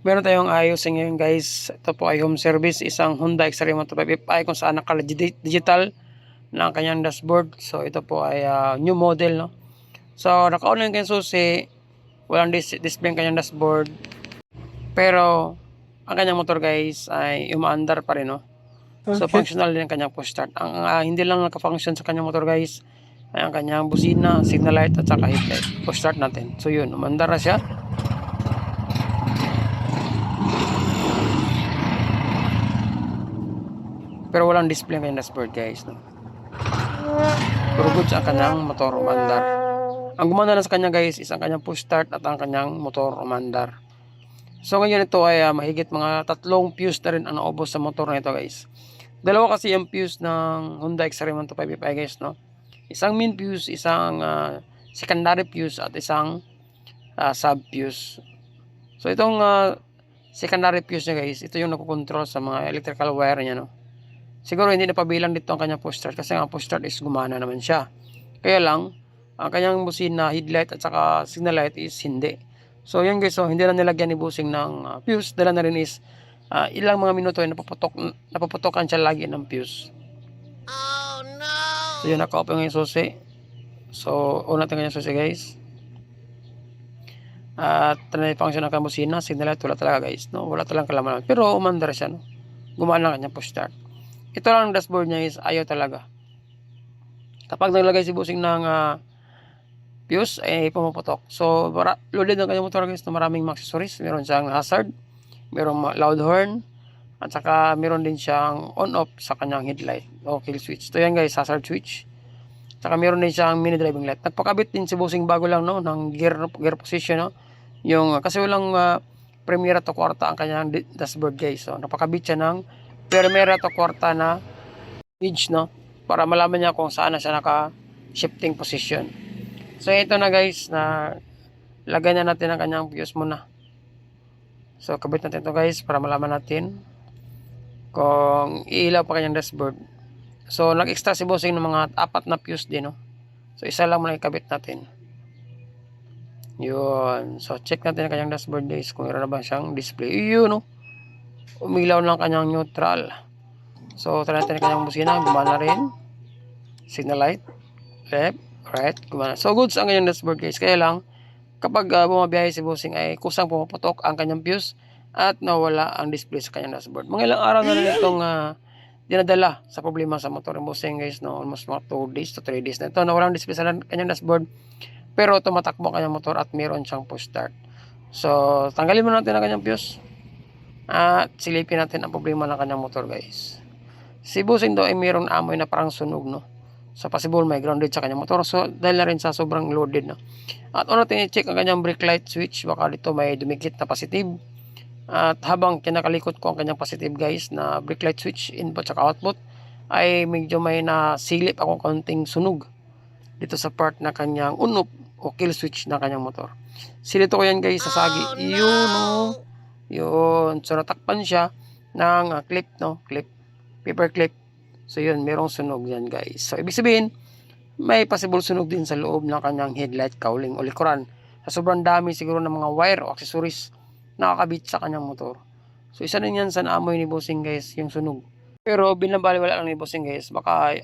Meron tayong ayusin ngayon guys. Ito po ay home service, isang Honda Xtreme 255i kung saan naka-digital na ang kanyang dashboard. So ito po ay new model, no. So naka-on yung kanyang susi, walang display ang kanyang dashboard. Pero ang kanyang motor guys ay umaandar pa rin, no. So functional din ang kanyang push start. Ang hindi lang naka-function sa kanyang motor guys ay ang kanyang busina, signal light at saka headlight. Push start natin. So yun, umaandar na siya. Pero walang display ang kanyang dashboard guys, no. Puro goods ang kanyang motor umandar. Ang gumana na sa kanya guys is ang kanyang push start at ang kanyang motor umandar. So ngayon ito ay mahigit mga 3 fuse na rin ang naubos sa motor na ito guys. Dalawa kasi yung fuse ng Honda Xtreme 125i guys, no. Isang main fuse, isang secondary fuse at isang sub fuse. So itong secondary fuse niya guys, ito yung nakokontrol sa mga electrical wire niya, no. Siguro hindi na pabilang dito ang kanyang push start kasi ang push start is gumana naman siya. Kaya lang, ang kanyang busina, headlight at saka signal light is hindi. So yan guys, so hindi na nilagyan ni busing ng fuse. Dala na rin is ilang mga minuto ay napuputokan siya lagi ng fuse. Oh no! So yun, naka-open yung susi. So una natin kanyang susi guys. At function ng kanyang busina, signal light, wala talaga guys, no? Wala talagang kalaman. Pero umandar siya, no? Gumana ang kanyang push start. Ito lang ang dashboard niya is ayaw talaga. Kapag naglagay si busing ng fuse ay pumuputok. So loaded ang kanyang motor guys na maraming accessories. Meron siyang hazard, merong loud horn, at saka meron din siyang on-off sa kanyang headlight o kill switch. Ito yan guys, hazard switch. Saka meron din siyang mini driving light. Nagpakabit din si busing bago lang, no, ng gear position, no. Yung kasi walang primera to kwarta ang kanyang dashboard guys. So napakabit siya ng primera to kwarta na gauge, no, para malaman niya kung saan na siya naka shifting position. So ito na guys, na lagay na natin ang kanyang fuse muna. So kabit natin ito guys para malaman natin kung iilaw pa kanyang dashboard. So nag-extra si bossing ng mga 4 na fuse din, no. So isa lang muna ikabit natin. Yun. So check natin ang kanyang dashboard guys kung meron na ba siyang display. Yun, no. Umilaw ng kanyang neutral. So try natin ang kanyang busina, gumana rin. Signal light, left, right, gumana. So goods ang kanyang dashboard guys. Kaya lang kapag bumabiyahe si bossing ay kusang pumaputok ang kanyang fuse at nawala ang display sa kanyang dashboard. Mga ilang araw na rin itong dinadala sa problema sa motor ng bossing guys, no. Almost mga 2 days to 3 days na ito nawala ang display sa kanyang dashboard. Pero tumatakbo ang kanyang motor at meron siyang push start. So tanggalin muna natin ang kanyang fuse at silipin natin ang problema ng kanyang motor guys. Si bossing daw ay mayroong amoy na parang sunog, no. So possible may grounded sa kanyang motor. So dahil na rin sa sobrang loaded, no. At una natin i-check ang kanyang brake light switch. Baka dito may dumikit na positive. At habang kinakalikot ko ang kanyang positive guys na brake light switch input at output ay medyo may nasilip akong konting sunog dito sa part na kanyang on-off o kill switch na kanyang motor. Silito ko yan guys sa sagi. Oh, no! Yun, no. Yun. So natakpan siya ng clip, no. Clip. Paper clip. So yun, merong sunog yan guys. So ibig sabihin, may possible sunog din sa loob ng kanyang headlight cowling o likuran. Sa sobrang dami siguro ng mga wire o accessories nakakabit sa kanyang motor. So isa din yan sa naamoy ni bossing guys, yung sunog. Pero binabaliwala lang ni bossing guys, baka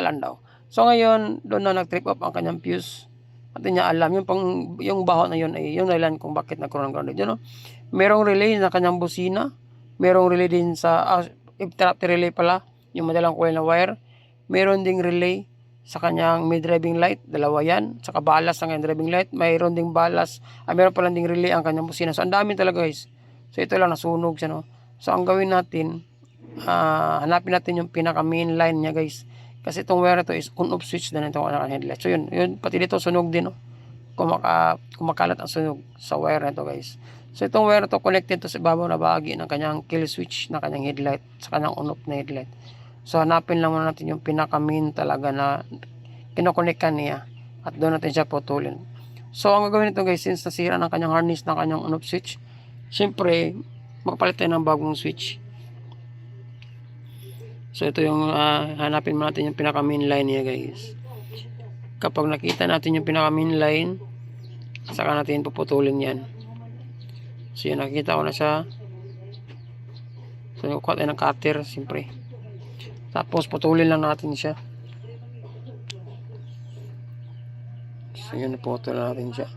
lang daw. So ngayon, doon na nag-trip up ang kanyang fuse. At niya alam, yung baho na yun ay yung dahilan kung bakit nagkaroon ng grounded. You know? Merong relay na kanyang busina. Merong relay din sa interrupt relay pala, yung madalang coil na wire. Meron ding relay sa kanyang may driving light, dalawa yan. Saka balas ng kanyang driving light. Mayroon ding balas, meron pala ding relay ang kanyang busina. So ang dami talaga guys. So ito lang, nasunog siya, no. So ang gawin natin, hanapin natin yung pinaka main line niya guys. Kasi itong wire ito is on-off switch na itong headlight. So yun, pati dito sunog din, no. Kumakalat ang sunog sa wire nito guys. So itong wire ito connected to sa ibabaw na bahagi ng kanyang kill switch na kanyang headlight, sa kanyang on-off na headlight. So hanapin lang muna natin yung pinaka main talaga na kinokonnekan niya at doon natin siya putulin. So ang gagawin nito guys, since nasira ng kanyang harness ng kanyang on-off switch, syempre magpalit tayo ng bagong switch. So ito yung hanapin mo natin yung pinaka main line niya guys. Kapag nakita natin yung pinaka main line, saka natin puputulin yan. So yun, nakikita ko na siya. So yung kuha tayo ng cutter, siyempre. Tapos putulin lang natin siya. So yun, naputol natin siya.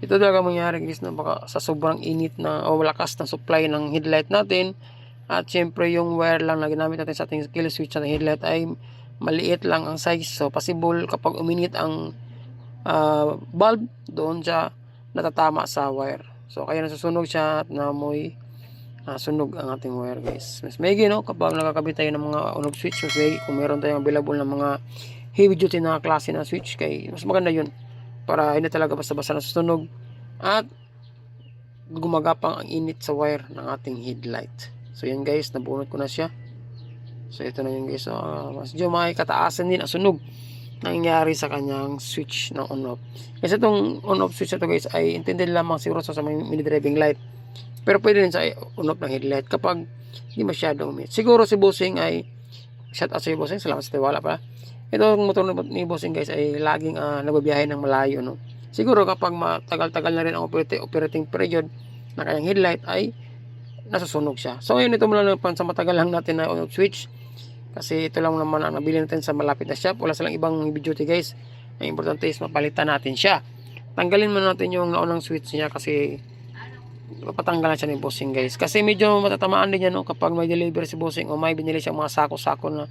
Ito talaga mangyari guys na baka sa sobrang init na o malakas na supply ng headlight natin. At syempre yung wire lang na ginamit natin sa ating kill switch ng headlight ay maliit lang ang size. So possible kapag uminit ang bulb, doon siya natatama sa wire. So kaya nasusunog siya at namoy sunog ang ating wire guys. Mas maigi no kapag nakakabit tayo ng mga on-off switch. Mas maigi kung meron tayong available ng mga heavy duty na klase ng switch, kay mas maganda yun para hindi talaga basta-basta nasusunog at gumagapang ang init sa wire ng ating headlight. So yan guys, nabunot ko na siya. So ito na yun guys. So, mas may kataasan din ang sunog nangyari sa kanyang switch ng on-off. Kasi itong on-off switch na ito guys ay intended lamang siguro sa may mini driving light. Pero pwede rin sa on-off ng headlight kapag hindi masyadong umit. Siguro si Bossing ay shout out sa Bossing. Salamat sa tiwala pa. Itong motor ni Bossing guys ay laging nagbabiyahe ng malayo. No? Siguro kapag matagal-tagal na rin ang operating period na kanyang headlight ay nasusunog siya. So ngayon ito muna lang sa matagal lang natin na on-off switch. Kasi ito lang naman ang nabili natin sa malapit na shop. Wala silang ibang heavy duty guys. Ang importante is mapalitan natin siya. Tanggalin muna natin yung naunang switch niya kasi papatanggalan siya ni Bossing guys. Kasi medyo matatamaan din yan no, kapag may delivery si Bossing o may binili siya mga sako-sako na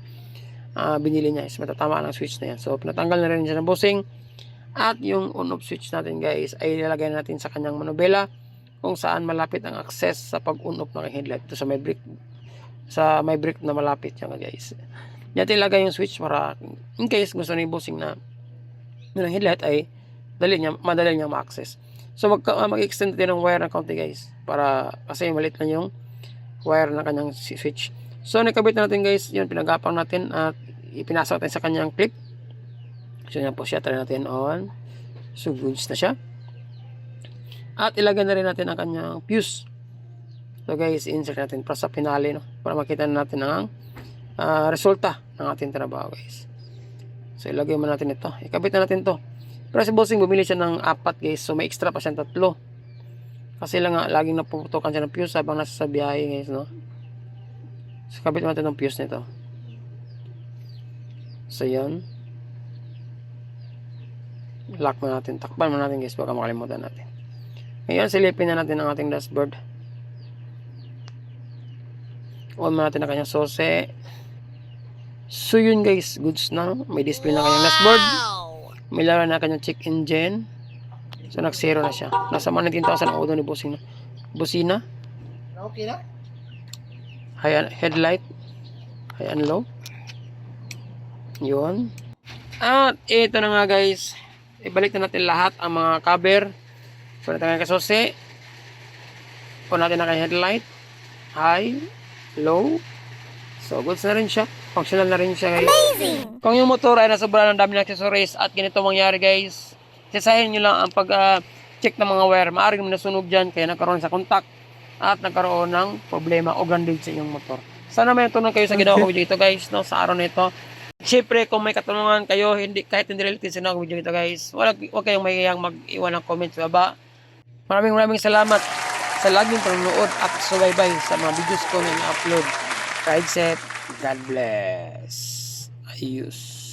binili niya is matatamaan ang switch na yan. So pinatanggal na rin siya ng Bossing. At yung on-off switch natin guys ay ilalagay natin sa kanyang manubela kung saan malapit ang access sa pag-on-off ng headlight. Ito sa may brick na malapit yan guys. Diyan ilagay yung switch para in case gusto ni Bossing na yung headlight ay madali niya ma-access. So mag-extend din ng wire ng konti guys para kasi maliit lang yung wire ng kanyang switch. So nakabit na natin guys, yun pinagapang natin at ipinasok natin sa kanyang clip. So yan po siya, try natin on. So goods na siya. At ilagay na rin natin ang kanyang fuse. So guys, insert natin para sa pinali no, para makita natin ang resulta ng ating trabaho guys. So ilagay mo natin ito. Ikabit na natin to. Pero si Bossing bumili siya ng 4 guys. So may extra pa siyang 3. Kasi lang nga laging napuputukan siya ng fuse habang nasa sa biyahe guys no. So kabit natin ng fuse nito. So yan. Lock mo natin. Takpan mo natin guys, baka makalimutan natin. Ngayon silipin na natin ang ating dashboard. On mo natin ang kanyang sose. So yun guys, goods na no? May display na kanyang dashboard. May laro na kanyang check engine. So nag-zero na siya. Nasa 19,000 ang odo ni Bossing na. Busina. Okay na? High headlight. High and low. Yun. At ito na nga guys. Ibalik na natin lahat ang mga cover. So natin ang kasose. On natin ang kanyang headlight. High. Low. So goods na rin siya. Functional na rin siya guys. Amazing! Kung yung motor ay nasobra ng dami ng accessories at ganito mangyari guys, isasahin nyo lang ang pag-check ng mga wire. Maaaring nasunog dyan kaya nagkaroon sa contact at nagkaroon ng problema o grandage sa inyong motor. Sana may tulong kayo sa ginawa ko video ito guys no, sa araw na ito. Siyempre kung may katanungan kayo, kahit hindi related sa video ito guys, huwag kayong mayayang mag-iwan ng comment sa baba. Maraming salamat sa laging panonood at subaybay sa mga videos ko na i-upload. Ride set. God bless. Ayos.